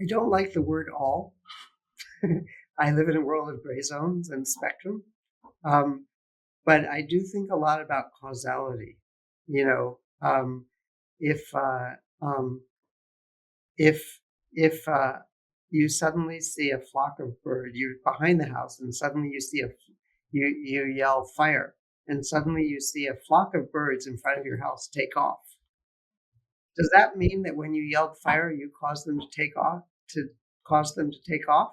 I don't like the word all. I live in a world of gray zones and spectrum. Um, but I do think a lot about causality. You know, if um, if if you suddenly see a flock of birds, you're behind the house, and suddenly you yell fire, and suddenly you see a flock of birds in front of your house take off. Does that mean that when you yelled fire, you caused them to take off to cause them to take off,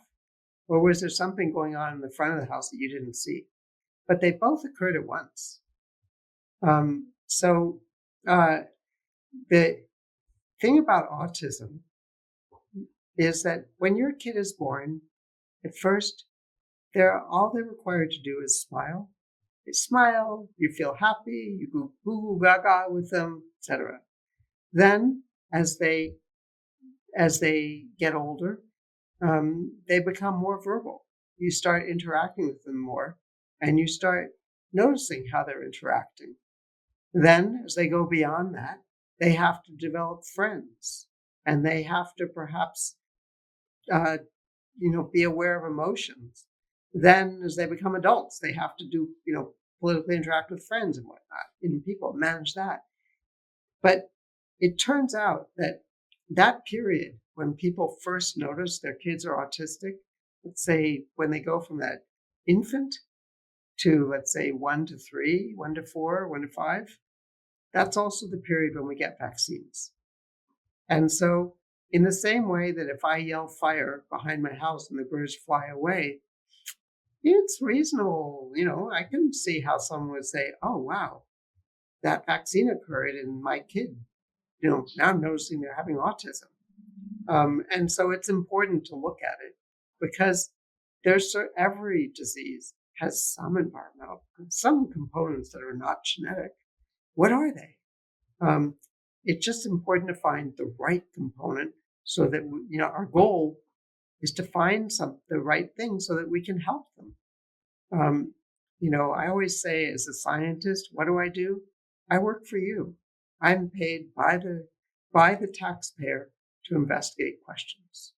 or was there something going on in the front of the house that you didn't see? But they both occurred at once. So uh, the thing about autism is that when your kid is born, at first, all they're required to do is smile. They smile, you feel happy, you go goo goo gaga with them, etc. Then, as they get older, they become more verbal. You start interacting with them more, and you start noticing how they're interacting. Then, as they go beyond that, they have to develop friends, and they have to perhaps, uh, be aware of emotions. Then, as they become adults, they have to do, politically interact with friends and whatnot, and people manage that. But it turns out that that period when people first notice their kids are autistic, let's say when they go from that infant to, let's say, 1 to 3, 1 to 4, 1 to 5, that's also the period when we get vaccines. And so, in the same way that if I yell fire behind my house and the birds fly away, it's reasonable. I can see how someone would say, oh, wow, that vaccine occurred in my kid. Now I'm noticing they're having autism. And so it's important to look at it because every disease has some components that are not genetic. What are they? It's just important to find the right component so that our goal is to find the right thing so that we can help them. I always say, as a scientist, what do? I work for you. I'm paid by the taxpayer to investigate questions.